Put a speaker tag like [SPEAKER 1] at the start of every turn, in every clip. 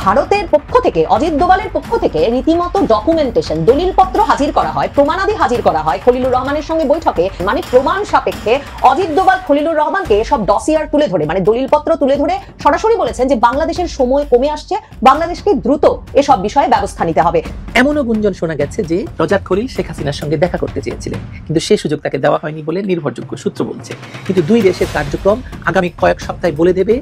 [SPEAKER 1] ভারতের পক্ষ থেকে অজিত দোভালের পক্ষ থেকে রীতিমতো ডকুমেন্টেশন দলিলপত্র হাজির করা হয়, প্রমাণাদি হাজির করা হয় খলিলুর রহমানের সঙ্গে বৈঠকে। মানে প্রমাণ সাপেক্ষে অজিত দোভাল খলিলুর রহমানকে সব ডসিয়ার তুলে ধরে, মানে দলিলপত্র তুলে ধরে সরাসরি বলেছেন যে বাংলাদেশের সময় কমে আসছে, বাংলাদেশকে দ্রুত এসব বিষয়ে ব্যবস্থা নিতে হবে।
[SPEAKER 2] এমনও গুঞ্জন শোনা গেছে যে রজার খলিল শেখ হাসিনার সঙ্গে দেখা করতে চেয়েছিলেন, কিন্তু সেই সুযোগ তাকে দেওয়া হয়নি বলে নির্ভরযোগ্য সূত্র বলছে। কিন্তু দুই দেশের কার্যক্রম আগামী কয়েক সপ্তাহে বলে দেবে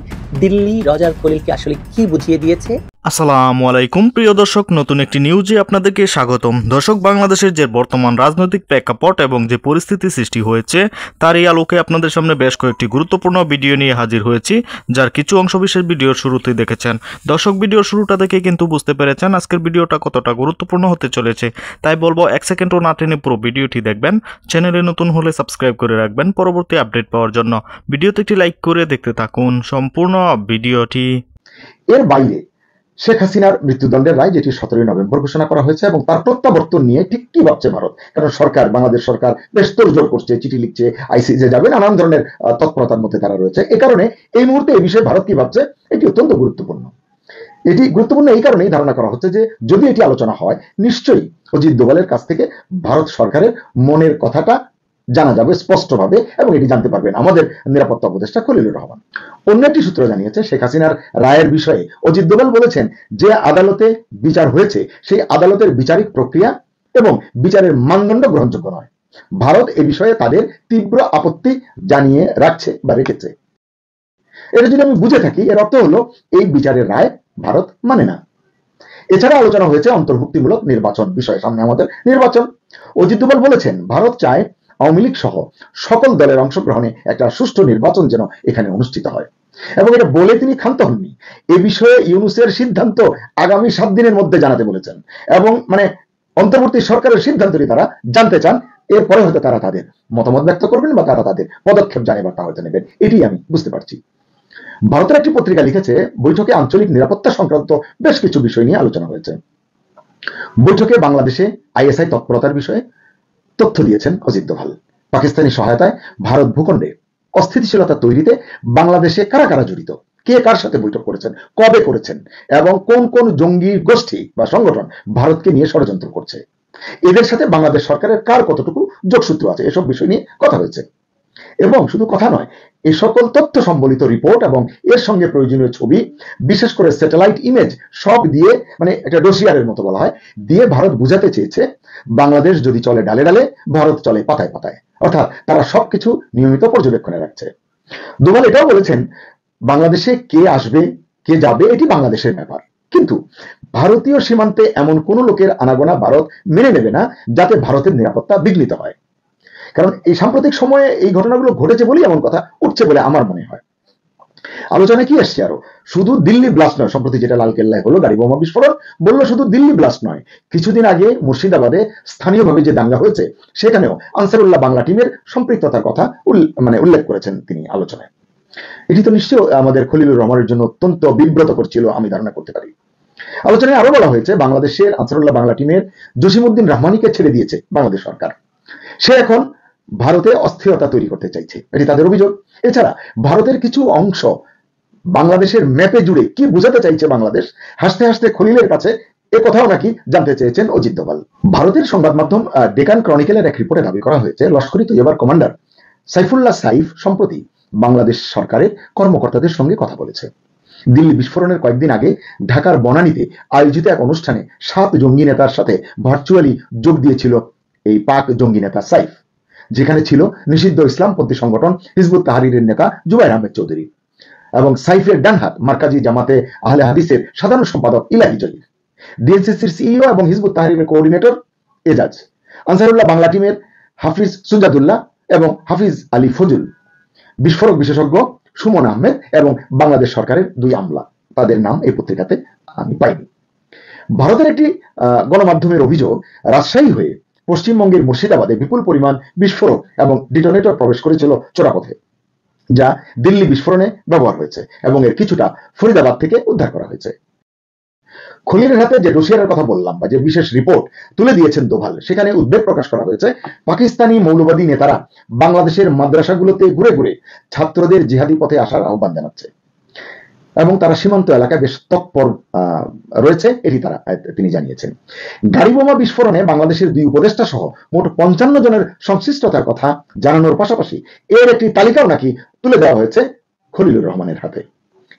[SPEAKER 2] দিল্লি রজার খলিলকে আসলে কি বুঝিয়ে দিয়েছে।
[SPEAKER 3] আসসালামু আলাইকুম প্রিয় দর্শক, নতুন একটি নিউজে আপনাদেরকে স্বাগতম। দর্শক, বাংলাদেশের যে বর্তমান রাজনৈতিক প্রেক্ষাপট এবং যে পরিস্থিতি সৃষ্টি হয়েছে তার এই আলোকে আপনাদের সামনে বেশ কয়েকটি গুরুত্বপূর্ণ ভিডিও নিয়ে হাজির হয়েছি, যার কিছু অংশবিশেষ ভিডিওর শুরুতেই দেখেছেন। দর্শক, ভিডিওর শুরুটা দেখে কিন্তু বুঝতে পেরেছেন আজকের ভিডিওটা কতটা গুরুত্বপূর্ণ হতে চলেছে। তাই বলবো এক সেকেন্ডও না টেনে পুরো ভিডিওটি দেখবেন। চ্যানেলে নতুন হলে সাবস্ক্রাইব করে রাখবেন পরবর্তী আপডেট পাওয়ার জন্য। ভিডিওতে একটি লাইক করে দেখতে থাকুন সম্পূর্ণ ভিডিওটি।
[SPEAKER 4] এর বাইরে শেখ হাসিনার মৃত্যুদণ্ডের রায়, যেটি 17 নভেম্বর ঘোষণা করা হয়েছে, এবং তার প্রত্যাবর্তন নিয়ে ঠিক কি ভাবছে ভারত। কারণ সরকার, বাংলাদেশ সরকার বেশ তোড়জোড় করছে, চিঠি লিখছে, আইসিজে যাবে, নানান ধরনের তৎপরতার মধ্যে তারা রয়েছে। এ কারণে এই মুহূর্তে এই বিষয়ে ভারত কি ভাবছে এটি অত্যন্ত গুরুত্বপূর্ণ। এটি গুরুত্বপূর্ণ এই কারণেই ধারণা করা হচ্ছে যে যদি এটি আলোচনা হয়, নিশ্চয়ই অজিত দোভালের কাছ থেকে ভারত সরকারের মনের কথাটা জানা যাবে স্পষ্টভাবে, এবং এটি জানতে পারবেন আমাদের নিরাপত্তা উপদেষ্টা খলিলুর রহমান। অন্য একটি সূত্র জানিয়েছে, শেখ হাসিনার রায়ের বিষয়ে অজিত দোভাল বলেছেন যে আদালতে বিচার হয়েছে সেই আদালতের বিচারিক প্রক্রিয়া এবং বিচারের মানদণ্ড গ্রহণযোগ্য নয়। ভারত এ বিষয়ে তাদের তীব্র আপত্তি জানিয়ে রাখছে বা রেখেছে। এটা যদি আমি বুঝে থাকি, এর অর্থ হলো এই বিচারের রায় ভারত মানে না। এছাড়া আলোচনা হয়েছে অন্তর্ভুক্তিমূলক নির্বাচন বিষয়ে। সামনে আমাদের নির্বাচন। অজিত দোভাল বলেছেন ভারত চায় আওয়ামী লীগ সহ সকল দলের অংশগ্রহণে একটা সুষ্ঠু নির্বাচন যেন এখানে অনুষ্ঠিত হয়, এবং এটা বলে তিনি ক্ষান্ত হননি। এ বিষয়ে ইউনূসের সিদ্ধান্ত আগামী 7 দিনের মধ্যে জানাতে বলেছেন, এবং মানে অন্তর্বর্তী সরকারের সিদ্ধান্তটি তারা জানতে চান। এরপরে হয়তো তারা তাদের মতামত ব্যক্ত করবেন বা তারা তাদের পদক্ষেপ জানাবার হয়তো নেবেন, এটি আমি বুঝতে পারছি। ভারতের একটি পত্রিকা লিখেছে বৈঠকে আঞ্চলিক নিরাপত্তা সংক্রান্ত বেশ কিছু বিষয় নিয়ে আলোচনা হয়েছে। বৈঠকে বাংলাদেশে আইএসআই তৎপরতার বিষয়ে তথ্য দিয়েছেন অজিত দোভাল। পাকিস্তানি সহায়তায় ভারত ভূখণ্ডে অস্থিতিশীলতা তৈরিতে বাংলাদেশে কারা কারা জড়িত, কে কার সাথে বৈঠক করেছেন, কবে করেছেন, এবং কোন কোন জঙ্গি গোষ্ঠী বা সংগঠন ভারতকে নিয়ে ষড়যন্ত্র করছে, এদের সাথে বাংলাদেশ সরকারের কার কতটুকু যোগসূত্র আছে, এসব বিষয় নিয়ে কথা হয়েছে। এবং শুধু কথা নয়, এই সকল তথ্য সম্বলিত রিপোর্ট এবং এর সঙ্গে প্রয়োজনীয় ছবি, বিশেষ করে স্যাটেলাইট ইমেজ, সব দিয়ে মানে একটা ডোসিয়ারের মতো বলা হয়, দিয়ে ভারত বুঝাতে চেয়েছে বাংলাদেশ যদি চলে ডালে ডালে, ভারত চলে পাতায় পাতায়। অর্থাৎ তারা সবকিছু নিয়মিত পর্যবেক্ষণে রাখছে। দোভাল এটাও বলেছেন বাংলাদেশে কে আসবে কে যাবে এটি বাংলাদেশের ব্যাপার, কিন্তু ভারতীয় সীমান্তে এমন কোন লোকের আনাগোনা ভারত মেনে নেবে না যাতে ভারতের নিরাপত্তা বিঘ্নিত হয়। কারণ এই সাম্প্রতিক সময়ে এই ঘটনাগুলো ঘটেছে বলেই এমন কথা উঠছে বলে আমার মনে হয়। আলোচনায় কি আসছে আরো, শুধু দিল্লি ব্লাস্ট নয়, সম্প্রতি যেটা লালকেল্লায় হলো গাড়ি বোমা বিস্ফোরণ, বললো শুধু দিল্লি ব্লাস্ট নয়, কিছুদিন আগে মুর্শিদাবাদে স্থানীয়ভাবে যে দাঙ্গা হয়েছে সেখানেও আনসারুল্লাহ বাংলা টিমের সম্পৃক্ততার কথা উল্লেখ করেছেন তিনি আলোচনায়। এটি তো নিশ্চয়ই আমাদের খলিলুর রহমানের জন্য অত্যন্ত বিব্রত করছিল, আমি ধারণা করতে পারি। আলোচনায় আরো বলা হয়েছে বাংলাদেশের আনসারুল্লাহ বাংলা টিমের জসিমউদ্দিন রহমানিকে ছেড়ে দিয়েছে বাংলাদেশ সরকার, সে এখন ভারতে অস্থিরতা তৈরি করতে চাইছে, এটি তাদের অভিযোগ। এছাড়া ভারতের কিছু অংশ বাংলাদেশের ম্যাপে জুড়ে কি বোঝাতে চাইছে বাংলাদেশ, হাসতে হাসতে খলিলের কাছে এ কথাও নাকি জানতে চেয়েছেন অজিত দোভাল। ভারতের সংবাদ মাধ্যম ডেকান ক্রনিকেলের এক রিপোর্টে দাবি করা হয়েছে লস্করি তৈয়বার কমান্ডার সাইফুল্লাহ সাইফ সম্প্রতি বাংলাদেশ সরকারের কর্মকর্তাদের সঙ্গে কথা বলেছে। দিল্লি বিস্ফোরণের কয়েকদিন আগে ঢাকার বনানীতে আয়োজিত এক অনুষ্ঠানে 7 জঙ্গি নেতার সাথে ভার্চুয়ালি যোগ দিয়েছিল এই পাক জঙ্গি নেতা সাইফ, যেখানে ছিল নিষিদ্ধ ইসলামপন্থী সংগঠন হিজবুত তাহরিরের নেতা জুবাইর আহমেদ চৌধুরী এবং সাইফের ডানহাত মার্কাজি জামাতে আহলে হাদিসের সাধারণ সম্পাদক ইলাহি জলিল, ডিএনসিসির সিইও এবং হিজবুত তাহরিরের কোঅর্ডিনেটর এজাজ, আনসারুল্লাহ বাংলা টিমের হাফিজ সুজাদুল্লাহ এবং হাফিজ আলী ফজুল, বিস্ফোরক বিশেষজ্ঞ সুমন আহমেদ এবং বাংলাদেশ সরকারের 2 আমলা। তাদের নাম এই পত্রিকাতে আমি পাইনি। ভারতের একটি গণমাধ্যমের অভিযোগ, রাজশাহী হয়ে পশ্চিমবঙ্গের মুর্শিদাবাদে বিপুল পরিমাণ বিস্ফোরক এবং ডিটোনেটর প্রবেশ করেছিল চোরাপথে, যা দিল্লি বিস্ফোরণে ব্যবহার হয়েছে, এবং এর কিছুটা ফরিদাবাদ থেকে উদ্ধার করা হয়েছে। খলিলের হাতে যে ডোসিয়ারের কথা বললাম বা যে বিশেষ রিপোর্ট তুলে দিয়েছেন দোভাল, সেখানে উদ্বেগ প্রকাশ করা হয়েছে পাকিস্তানি মৌলবাদী নেতারা বাংলাদেশের মাদ্রাসাগুলোতে ঘুরে ঘুরে ছাত্রদের জিহাদি পথে আসার আহ্বান জানাচ্ছে। এবং তারা সীমান্ত এলাকায় বেশ তৎপর রয়েছে, এটি তিনি জানিয়েছেন। গাড়ি বোমা বিস্ফোরণে বাংলাদেশের 2 উপদেষ্টা সহ মোট 55 জনের সংশ্লিষ্টতার কথা জানানোর পাশাপাশি এর একটি তালিকাও নাকি তুলে দেওয়া হয়েছে খলিলুর রহমানের হাতে।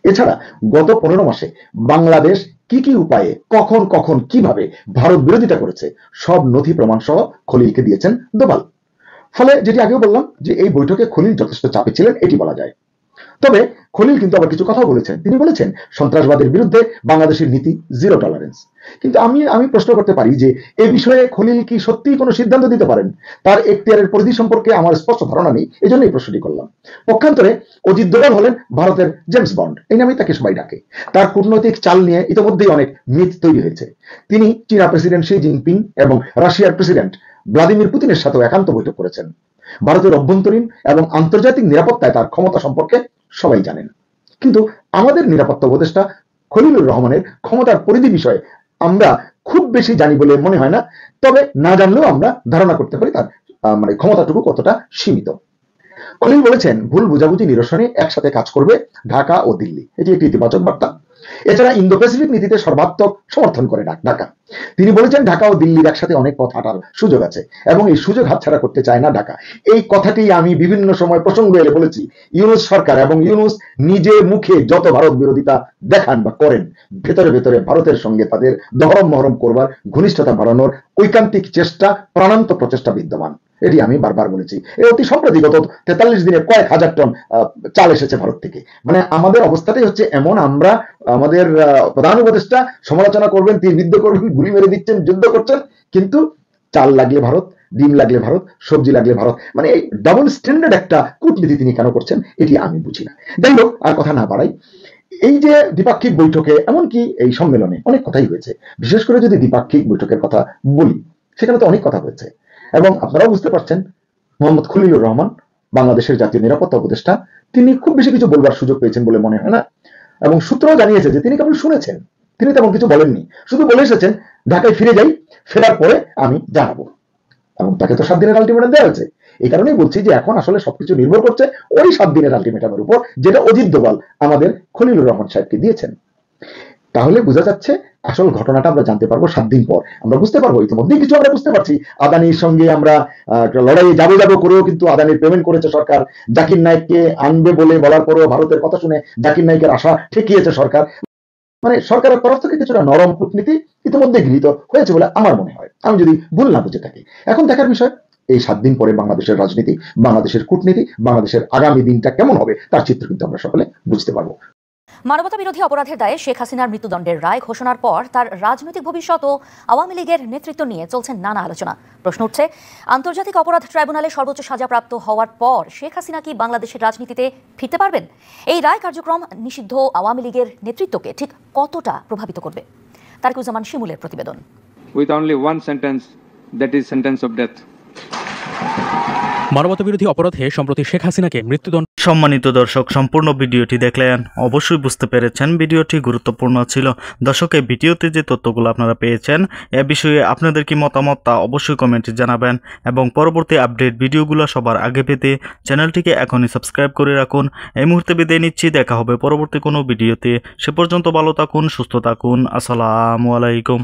[SPEAKER 4] এছাড়া গত 15 মাসে বাংলাদেশ কি কি উপায়ে কখন কখন কিভাবে ভারত বিরোধিতা করেছে সব নথি প্রমাণ সহ খলিলকে দিয়েছেন দোভাল। ফলে যেটি আগেও বললাম যে এই বৈঠকে খলিল যথেষ্ট চাপে ছিলেন এটি বলা যায়। তবে খলিল কিন্তু আবার কিছু কথা বলেছেন। তিনি বলেছেন সন্ত্রাসবাদের বিরুদ্ধে বাংলাদেশের নীতি 0 টলারেন্স। কিন্তু আমি প্রশ্ন করতে পারি যে এই বিষয়ে খলিল কি সত্যিই কোনো সিদ্ধান্ত দিতে পারেন? তার এখতিয়ারের পরিধি সম্পর্কে আমার স্পষ্ট ধারণা নেই, এজন্য এই প্রশ্নটি করলাম। পক্ষান্তরে অজিত দোভাল হলেন ভারতের জেমস বন্ড, এই নামেই তাকে সবাই ডাকে। তার কূটনৈতিক চাল নিয়ে ইতিমধ্যেই অনেক মিথ তৈরি হয়েছে। তিনি চীনা প্রেসিডেন্ট শি জিনপিং এবং রাশিয়ার প্রেসিডেন্ট ভ্লাদিমির পুতিনের সাথেও একান্ত বৈঠক করেছেন। ভারতের অভ্যন্তরীণ এবং আন্তর্জাতিক নিরাপত্তায় তার ক্ষমতা সম্পর্কে সবাই জানেন। কিন্তু আমাদের নিরাপত্তা উপদেষ্টা খলিলুর রহমানের ক্ষমতার পরিধি বিষয়ে আমরা খুব বেশি জানি বলে মনে হয় না। তবে না জানলেও আমরা ধারণা করতে পারি তার ক্ষমতাটুকু কতটা সীমিত। খলিল বলেছেন ভুল বুঝাবুঝি নিরসনে একসাথে কাজ করবে ঢাকা ও দিল্লি, এটি একটি ইতিবাচক বার্তা। এছাড়া ইন্দো প্যাসিফিক নীতিতে সর্বাত্মক সমর্থন করে ঢাকা। তিনি বলেছেন ঢাকা ও দিল্লির একসাথে অনেক পথ হাঁটার সুযোগ আছে এবং এই সুযোগ হাতছাড়া করতে চায় না ঢাকা। এই কথাটি আমি বিভিন্ন সময় প্রসঙ্গ এলে বলেছি। ইউনূস সরকার এবং ইউনূস নিজে মুখে যত ভারত বিরোধিতা দেখান বা করেন, ভেতরে ভেতরে ভারতের সঙ্গে তাদের দহরম মহরম করবার, ঘনিষ্ঠতা বাড়ানোর ঐকান্তিক চেষ্টা, প্রাণান্ত প্রচেষ্টা বিদ্যমান। এটি আমি বারবার বলেছি। এই অতি সম্প্রতি গত 43 দিনে কয়েক হাজার টন চাল এসেছে ভারত থেকে। আমাদের অবস্থাটাই হচ্ছে এমন, আমরা আমাদের প্রধান উপদেষ্টা সমালোচনা করবেন, তীরবিদ্ধ করবেন, গুলি মেরে দিচ্ছেন, যুদ্ধ করছেন, কিন্তু চাল লাগলে ভারত, ডিম লাগলে ভারত, সবজি লাগলে ভারত। এই ডাবল স্ট্যান্ডার্ড একটা কূটনীতি তিনি কেন করছেন এটি আমি বুঝি না। যাই হোক, আর কথা না বাড়াই, এই যে দ্বিপাক্ষিক বৈঠকে এমনকি এই সম্মেলনে অনেক কথাই হয়েছে। বিশেষ করে যদি দ্বিপাক্ষিক বৈঠকের কথা বলি, সেখানে তো অনেক কথা হয়েছে এবং আপনারাও বুঝতে পারছেন মোহাম্মদ খলিলুর রহমান বাংলাদেশের জাতীয় নিরাপত্তা উপদেষ্টা, তিনি খুব বেশি কিছু বলবার সুযোগ পেয়েছেন বলে মনে হয় না। এবং সূত্রও জানিয়েছে যে তিনি কেবল শুনেছেন, তিনি তেমন কিছু বলেননি, শুধু বলে এসেছেন ঢাকায় ফিরে যাই, ফেরার পরে আমি জানাবো। এবং তাকে তো 7 দিনের আলটিমেটাম দেওয়া হয়েছে। এই কারণেই বলছি যে এখন আসলে সবকিছু নির্ভর করছে ওই 7 দিনের আলটিমেটামের উপর, যেটা অজিত দোভাল আমাদের খলিলুর রহমান সাহেবকে দিয়েছেন। তাহলে বোঝা যাচ্ছে আসল ঘটনাটা আমরা জানতে পারবো 7 দিন পর। আমরা বুঝতে পারবো, ইতিমধ্যেই কিছু আমরা বুঝতে পারছি। আদানির সঙ্গে আমরা লড়াইয়ে যাবো করেও কিন্তু আদানির পেমেন্ট করেছে সরকার। জাকির নায়েককে আনবে বলে বলার পরেও ভারতের কথা শুনে জাকির নায়েকের আশা ঠেকিয়েছে সরকার। সরকারের তরফ থেকে কিছুটা নরম কূটনীতি ইতিমধ্যে গৃহীত হয়েছে বলে আমার মনে হয়, আমি যদি ভুল না বুঝে থাকি। এখন দেখার বিষয় এই 7 দিন পরে বাংলাদেশের রাজনীতি, বাংলাদেশের কূটনীতি, বাংলাদেশের আগামী দিনটা কেমন হবে তার চিত্র কিন্তু আমরা সকলে বুঝতে পারবো।
[SPEAKER 5] মানবতা বিরোধী অপরাধের দায়ে শেখ হাসিনার মৃত্যুদণ্ডের রায় ঘোষণার পর তার রাজনৈতিক ভবিষ্যৎ ও আওয়ামী লীগের নেতৃত্ব নিয়ে চলছে নানা আলোচনা। প্রশ্ন উঠছে, আন্তর্জাতিক অপরাধ ট্রাইব্যুনালে সর্বোচ্চ সাজাপ্রাপ্ত হওয়ার পর শেখ হাসিনা কি বাংলাদেশের রাজনীতিতে ফিরতে পারবেন? এই রায় কার্যক্রম নিষিদ্ধ আওয়ামী লীগের নেতৃত্বকে ঠিক কতটা প্রভাবিত করবে? তারিকুজ্জামান শিমুলের প্রতিবেদন।
[SPEAKER 6] With only one sentence, that is sentence of death.
[SPEAKER 7] মানবতাবিরোধী অপরাধে সম্প্রতি শেখ হাসিনাকে মৃত্যুদণ্ড।
[SPEAKER 3] সম্মানিত দর্শক, সম্পূর্ণ ভিডিওটি দেখলেন, অবশ্যই বুঝতে পেরেছেন ভিডিওটি গুরুত্বপূর্ণ ছিল। দর্শক, এই ভিডিওতে যে তথ্যগুলো আপনারা পেয়েছেন এ বিষয়ে আপনাদের কি মতামত তা অবশ্যই কমেন্টে জানাবেন এবং পরবর্তী আপডেট ভিডিওগুলো সবার আগে পেতে চ্যানেলটিকে এখনই সাবস্ক্রাইব করে রাখুন। এই মুহূর্তে বিদায় নিচ্ছি, দেখা হবে পরবর্তী কোনো ভিডিওতে। সে পর্যন্ত ভালো থাকুন, সুস্থ থাকুন। আসসালামু আলাইকুম।